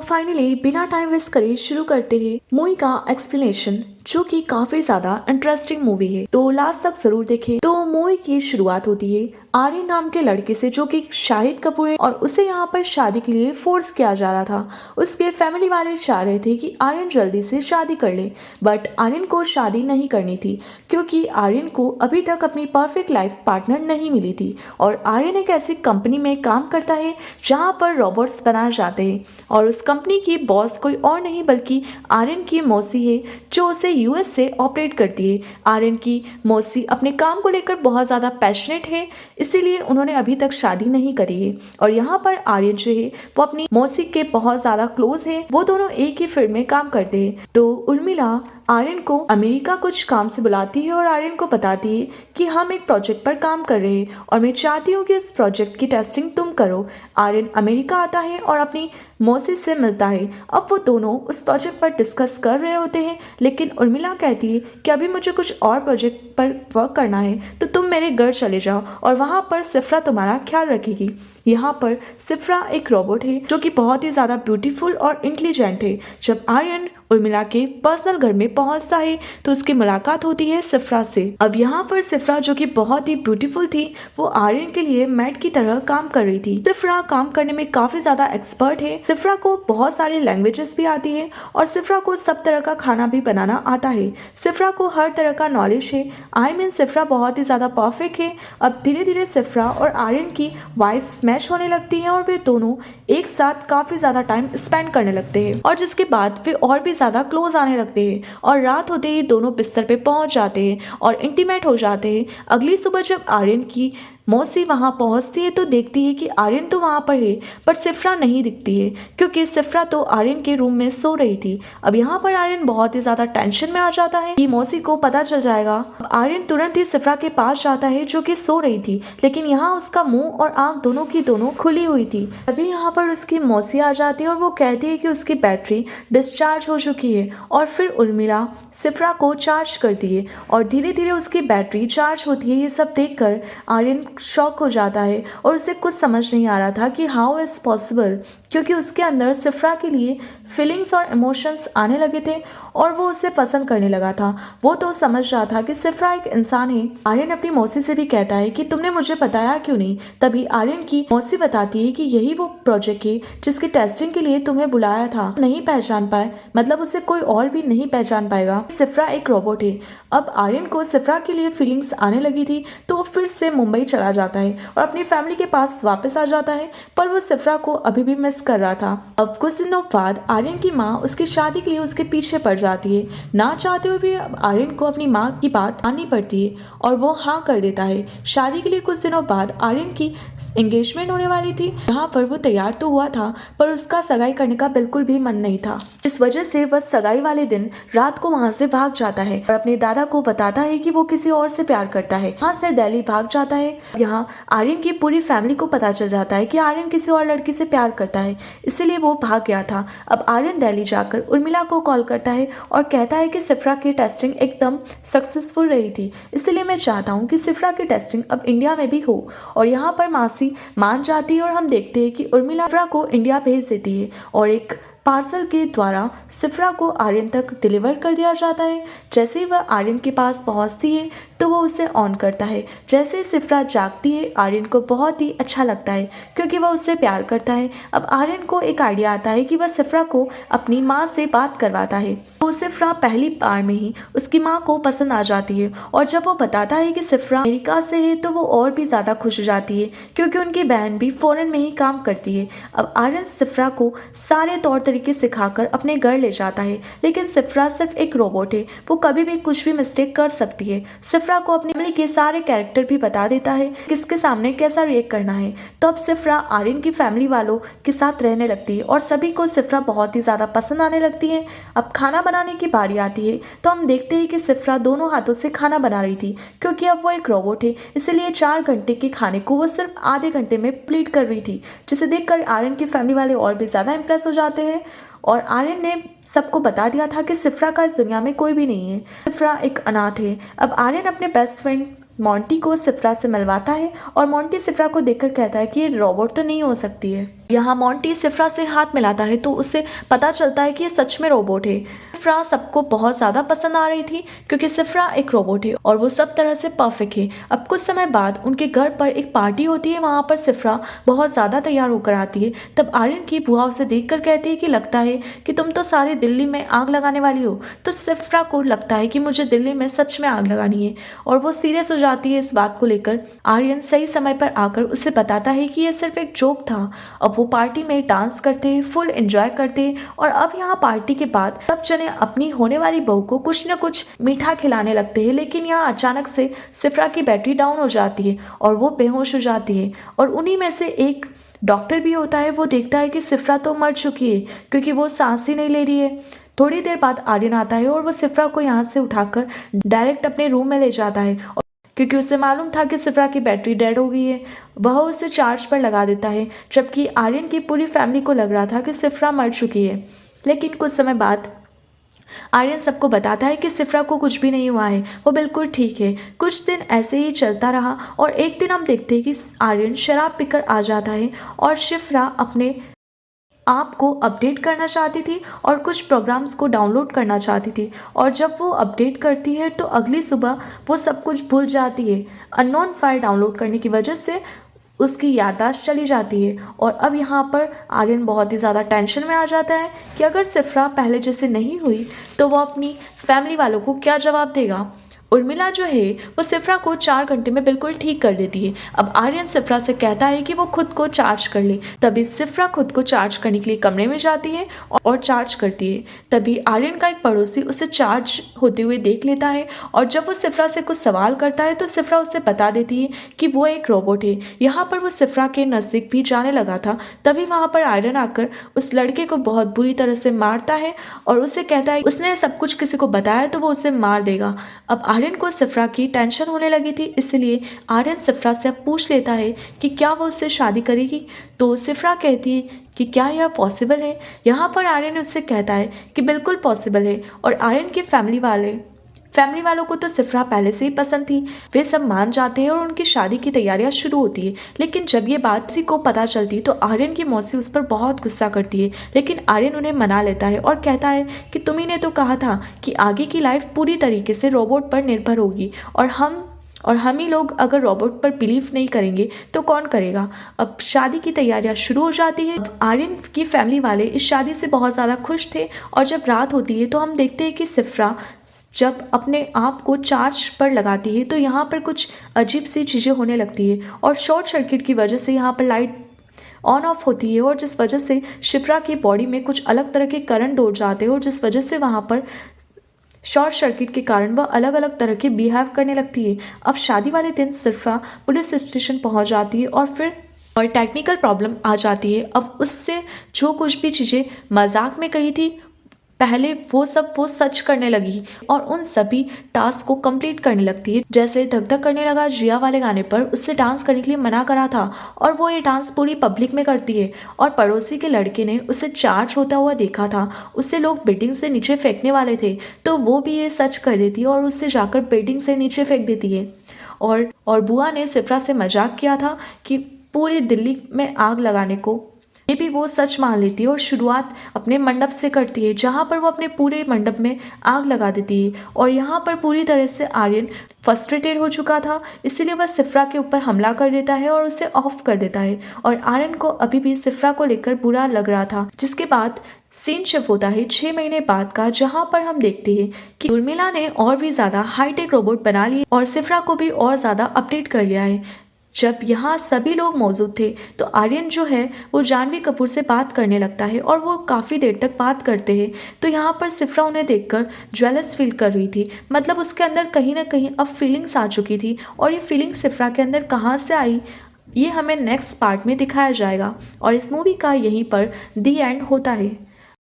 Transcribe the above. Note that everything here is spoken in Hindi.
फाइनली बिना टाइम वेस्ट करे शुरू करते हैं मूवी का एक्सप्लेनेशन, जो कि काफी ज्यादा इंटरेस्टिंग मूवी है। तो लास्ट तक जरूर देखें। तो मूवी की शुरुआत होती है आर्यन नाम के लड़के से, जो कि शाहिद कपूर है और उसे यहाँ पर शादी के लिए फोर्स किया जा रहा था। उसके फैमिली वाले चाह रहे थे कि आर्यन जल्दी से शादी कर ले, बट आर्यन को शादी नहीं करनी थी क्योंकि आर्यन को अभी तक अपनी परफेक्ट लाइफ पार्टनर नहीं मिली थी। और आर्यन एक ऐसी कंपनी में काम करता है जहाँ पर रोबोट्स बनाए जाते हैं और उस कंपनी की बॉस कोई और नहीं बल्कि आर्यन की मौसी है, जो उसे यूएस से ऑपरेट करती है। आर्यन की मौसी अपने काम को लेकर बहुत ज़्यादा पैशनेट है, इसीलिए उन्होंने अभी तक शादी नहीं करी है। और यहाँ पर आर्यन जो है वो अपनी मौसी के बहुत ज़्यादा क्लोज है। वो दोनों एक ही फील्ड में काम करते हैं। तो उर्मिला आर्यन को अमेरिका कुछ काम से बुलाती है और आर्यन को बताती है कि हम एक प्रोजेक्ट पर काम कर रहे हैं और मैं चाहती हूँ कि इस प्रोजेक्ट की टेस्टिंग तुम करो। आर्यन अमेरिका आता है और अपनी मौसी से मिलता है। अब वो दोनों उस प्रोजेक्ट पर डिस्कस कर रहे होते हैं, लेकिन उर्मिला कहती है कि अभी मुझे कुछ और प्रोजेक्ट पर वर्क करना है, तो तुम मेरे घर चले जाओ और वहाँ पर सिफ्रा तुम्हारा ख्याल रखेगी। यहाँ पर सिफ्रा एक रोबोट है जो कि बहुत ही ज़्यादा ब्यूटीफुल और इंटेलिजेंट है। जब आर्यन उर्मिला के पर्सनल घर में पहुंचता है तो उसकी मुलाकात होती है सिफ्रा से। अब यहाँ पर सिफ्रा, जो कि बहुत ही ब्यूटीफुल थी, वो आर्यन के लिए मेड की तरह काम कर रही थी। सिफ्रा काम करने में काफी ज्यादा एक्सपर्ट है। सिफ्रा को बहुत सारी लैंग्वेजेस भी आती है और सिफ्रा को सब तरह का खाना भी बनाना आता है। सिफ्रा को हर तरह का नॉलेज है। आई मीन सिफ्रा बहुत ही ज्यादा परफेक्ट है। अब धीरे धीरे सिफ्रा और आर्यन की वाइफ्स मैच होने लगती हैं और वे दोनों एक साथ काफी ज्यादा टाइम स्पेंड करने लगते हैं और जिसके बाद वे और भी ज्यादा क्लोज आने लगते हैं और रात होते ही दोनों बिस्तर पे पहुंच जाते हैं और इंटीमेट हो जाते हैं। अगली सुबह जब आर्यन की मौसी वहां पहुंचती है तो देखती है कि आर्यन तो वहां पर है पर सिफ्रा नहीं दिखती है, क्योंकि सिफ्रा तो आर्यन के रूम में सो रही थी। अब यहाँ पर आर्यन बहुत ही ज्यादा टेंशन में आ जाता है कि मौसी को पता चल जाएगा। अब आर्यन तुरंत ही सिफ्रा के पास जाता है जो कि सो रही थी, लेकिन यहाँ उसका मुंह और आंख दोनों की दोनों खुली हुई थी। अभी यहाँ पर उसकी मौसी आ जाती है और वो कहती है कि उसकी बैटरी डिस्चार्ज हो चुकी है और फिर उर्मिला सिफ्रा को चार्ज करती है और धीरे धीरे उसकी बैटरी चार्ज होती है। ये सब देखकर आर्यन शॉक हो जाता है और उसे कुछ समझ नहीं आ रहा था कि हाउ इज़ पॉसिबल, क्योंकि उसके अंदर सिफ्रा के लिए फीलिंग्स और इमोशंस आने लगे थे और वो उसे पसंद करने लगा था। वो तो समझ रहा था कि सिफ्रा एक इंसान है। आर्यन अपनी मौसी से भी कहता है कि तुमने मुझे बताया क्यों नहीं। तभी आर्यन की मौसी बताती है कि यही वो प्रोजेक्ट है जिसकी टेस्टिंग के लिए तुम्हें बुलाया था। नहीं पहचान पाए, मतलब उसे कोई और भी नहीं पहचान पाएगा। सिफ्रा एक रोबोट है। अब आर्यन को सिफ्रा के लिए फीलिंग्स आने लगी थी तो वो फिर से मुंबई चला जाता है और अपनी फैमिली के पास वापस आ जाता है, पर वो सिफ्रा को अभी भी मिस कर रहा था। अब कुछ दिनों बाद आर्यन की माँ उसकी शादी के लिए उसके पीछे पड़ जाती है। ना चाहते हुए भी अब आर्यन को अपनी माँ की बात माननी पड़ती है और वो हाँ कर देता है। शादी के लिए कुछ दिनों बाद आर्यन की एंगेजमेंट होने वाली थी। यहाँ पर वो तैयार तो हुआ था पर उसका सगाई करने का बिल्कुल भी मन नहीं था। इस वजह से वह सगाई वाले दिन रात को वहाँ से भाग जाता है और अपने दादा को बताता है कि वो किसी और से प्यार करता है। वहाँ से दिल्ली भाग जाता है। यहाँ आर्यन की पूरी फैमिली को पता चल जाता है कि आर्यन किसी और लड़की से प्यार करता है, इसीलिए वो भाग गया था। अब आर्यन दिल्ली जाकर उर्मिला को कॉल करता है और कहता है कि सिफ्रा की टेस्टिंग एकदम सक्सेसफुल रही थी, इसलिए मैं चाहता हूँ कि सिफ्रा की टेस्टिंग अब इंडिया में भी हो। और यहाँ पर मासी मान जाती है और हम देखते हैं कि उर्मिला सिफ्रा को इंडिया भेज देती है और एक पार्सल के द्वारा सिफ्रा को आर्यन तक डिलीवर कर दिया जाता है। जैसे ही वह आर्यन के पास पहुंचती है तो वो उसे ऑन करता है। जैसे ही सिफ्रा जागती है आर्यन को बहुत ही अच्छा लगता है क्योंकि वह उससे प्यार करता है। अब आर्यन को एक आइडिया आता है कि वह सिफ्रा को अपनी माँ से बात करवाता है। तो सिफ्रा पहली बार में ही उसकी माँ को पसंद आ जाती है और जब वो बताता है कि सिफ्रा अमेरिका से है तो वो और भी ज़्यादा खुश हो जाती है क्योंकि उनकी बहन भी फॉरेन में ही काम करती है। अब आर्यन सिफ्रा को सारे तौर तरीके सिखाकर अपने घर ले जाता है, लेकिन सिफ्रा सिर्फ एक रोबोट है, वो कभी भी कुछ भी मिस्टेक कर सकती है। सिफ्रा को अपनी फैमिली के सारे कैरेक्टर भी बता देता है किसके सामने कैसा रिएक्ट करना है। तो अब सिफ्रा आर्यन की फैमिली वालों के साथ रहने लगती है और सभी को सिफ्रा बहुत ही ज़्यादा पसंद आने लगती है। अब खाना बनाने की बारी आती है तो हम देखते हैं कि सिफ्रा दोनों हाथों से खाना बना रही थी, क्योंकि अब वो एक रोबोट है इसलिए 4 घंटे के खाने को वो सिर्फ आधे घंटे में प्लीट कर रही थी, जिसे देखकर आर्यन की फैमिली वाले और भी ज़्यादा इंप्रेस हो जाते हैं। और आर्यन ने सबको बता दिया था कि सिफ्रा का इस दुनिया में कोई भी नहीं है, सिफ्रा एक अनाथ है। अब आर्यन अपने बेस्ट फ्रेंड मोंटी को सिफ्रा से मिलवाता है और मोंटी सिफ्रा को देखकर कहता है कि ये रोबोट तो नहीं हो सकती है। यहाँ मोंटी सिफ्रा से हाथ मिलाता है तो उससे पता चलता है कि ये सच में रोबोट है। सिफ्रा सबको बहुत ज़्यादा पसंद आ रही थी क्योंकि सिफ्रा एक रोबोट है और वो सब तरह से परफेक्ट है। अब कुछ समय बाद उनके घर पर एक पार्टी होती है, वहाँ पर सिफ्रा बहुत ज़्यादा तैयार होकर आती है। तब आर्यन की बुआ उसे देखकर कहती है कि लगता है कि तुम तो सारी दिल्ली में आग लगाने वाली हो। तो सिफ्रा को लगता है कि मुझे दिल्ली में सच में आग लगानी है और वो सीरियस हो जाती है इस बात को लेकर। आर्यन सही समय पर आकर उसे बताता है कि यह सिर्फ एक जोक था। अब वो पार्टी में डांस करते हैं, फुल एंजॉय करते हैं और अब यहाँ पार्टी के बाद सब जने अपनी होने वाली बहू को कुछ न कुछ मीठा खिलाने लगते हैं। लेकिन यहाँ अचानक से सिफ्रा की बैटरी डाउन हो जाती है और वो बेहोश हो जाती है और उन्हीं में से एक डॉक्टर भी होता है। वो देखता है कि सिफ्रा तो मर चुकी है क्योंकि वो सांस ही नहीं ले रही है। थोड़ी देर बाद आर्यन आता है और वो सिफ्रा को यहाँ से उठाकर डायरेक्ट अपने रूम में ले जाता है क्योंकि उसे मालूम था कि सिफ्रा की बैटरी डेड हो गई है। वह उसे चार्ज पर लगा देता है, जबकि आर्यन की पूरी फैमिली को लग रहा था कि सिफ्रा मर चुकी है। लेकिन कुछ समय बाद आर्यन सबको बताता है कि सिफ्रा को कुछ भी नहीं हुआ है, वो बिल्कुल ठीक है। कुछ दिन ऐसे ही चलता रहा और एक दिन हम देखते हैं कि आर्यन शराब पीकर आ जाता है और सिफ्रा अपने आप को अपडेट करना चाहती थी और कुछ प्रोग्राम्स को डाउनलोड करना चाहती थी और जब वो अपडेट करती है तो अगली सुबह वो सब कुछ भूल जाती है। अननोन फाइल डाउनलोड करने की वजह से उसकी याददाश्त चली जाती है और अब यहाँ पर आर्यन बहुत ही ज़्यादा टेंशन में आ जाता है कि अगर सिफ्रा पहले जैसे नहीं हुई तो वो अपनी फैमिली वालों को क्या जवाब देगा। उर्मिला जो है वो सिफ्रा को 4 घंटे में बिल्कुल ठीक कर देती है। अब आर्यन सिफ्रा से कहता है कि वो खुद को चार्ज कर ले। तभी सिफ्रा खुद को चार्ज करने के लिए कमरे में जाती है और चार्ज करती है। तभी आर्यन का एक पड़ोसी उसे चार्ज होते हुए देख लेता है और जब वो सिफ्रा से कुछ सवाल करता है तो सिफ्रा उसे बता देती है कि वो एक रोबोट है। यहाँ पर वो सिफ्रा के नज़दीक भी जाने लगा था, तभी वहाँ पर आर्यन आकर उस लड़के को बहुत बुरी तरह से मारता है और उसे कहता है उसने सब कुछ किसी को बताया तो वो उसे मार देगा। अब आर्यन को सिफ्रा की टेंशन होने लगी थी, इसलिए आर्यन सिफ्रा से अब पूछ लेता है कि क्या वो उससे शादी करेगी। तो सिफ्रा कहती है कि क्या यह पॉसिबल है। यहाँ पर आर्यन उससे कहता है कि बिल्कुल पॉसिबल है और आर्यन के फैमिली वालों को तो सिफ्रा पहले से ही पसंद थी। वे सब मान जाते हैं और उनकी शादी की तैयारियां शुरू होती है। लेकिन जब ये बात किसी को पता चलती तो आर्यन की मौसी उस पर बहुत गुस्सा करती है। लेकिन आर्यन उन्हें मना लेता है और कहता है कि तुम्ही ने तो कहा था कि आगे की लाइफ पूरी तरीके से रोबोट पर निर्भर होगी और हम ही लोग अगर रोबोट पर बिलीव नहीं करेंगे तो कौन करेगा। अब शादी की तैयारियां शुरू हो जाती है। आर्यन की फैमिली वाले इस शादी से बहुत ज़्यादा खुश थे और जब रात होती है तो हम देखते हैं कि सिफ्रा जब अपने आप को चार्ज पर लगाती है तो यहाँ पर कुछ अजीब सी चीज़ें होने लगती है और शॉर्ट सर्किट की वजह से यहाँ पर लाइट ऑन ऑफ होती है और जिस वजह से सिफ्रा की बॉडी में कुछ अलग तरह के करंट दौड़ जाते हैं और जिस वजह से वहाँ पर शॉर्ट सर्किट के कारण वह अलग अलग तरह के बिहेव करने लगती है। अब शादी वाले दिन सिफ्रा पुलिस स्टेशन पहुंच जाती है और टेक्निकल प्रॉब्लम आ जाती है। अब उससे जो कुछ भी चीज़ें मजाक में कही थी पहले वो सच करने लगी और उन सभी टास्क को कंप्लीट करने लगती है। जैसे धक धक करने लगा जिया वाले गाने पर उससे डांस करने के लिए मना करा था और वो ये डांस पूरी पब्लिक में करती है और पड़ोसी के लड़के ने उसे चार्ज होता हुआ देखा था, उससे लोग बिल्डिंग से नीचे फेंकने वाले थे तो वो भी ये सच कर देती है और उससे जाकर बिल्डिंग से नीचे फेंक देती है। और बुआ ने सिफ्रा से मजाक किया था कि पूरी दिल्ली में आग लगाने को, ये भी वो सच मान लेती है और शुरुआत अपने मंडप से करती है जहाँ पर वो अपने पूरे मंडप में आग लगा देती है। और यहाँ पर पूरी तरह से आर्यन फ्रस्ट्रेटेड हो चुका था, इसीलिए वह सिफ्रा के ऊपर हमला कर देता है और उसे ऑफ कर देता है और आर्यन को अभी भी सिफ्रा को लेकर बुरा लग रहा था। जिसके बाद सीन शिफ्ट होता है 6 महीने बाद का, जहाँ पर हम देखते हैं कि उर्मिला ने और भी ज़्यादा हाईटेक रोबोट बना लिए और सिफ्रा को भी और ज़्यादा अपडेट कर लिया है। जब यहाँ सभी लोग मौजूद थे तो आर्यन जो है वो जानवी कपूर से बात करने लगता है और वो काफ़ी देर तक बात करते हैं। तो यहाँ पर सिफ्रा उन्हें देखकर ज्वेलस फील कर रही थी, मतलब उसके अंदर कहीं ना कहीं अब फीलिंग्स आ चुकी थी और ये फीलिंग सिफ्रा के अंदर कहाँ से आई ये हमें नेक्स्ट पार्ट में दिखाया जाएगा और इस मूवी का यहीं पर दी एंड होता है।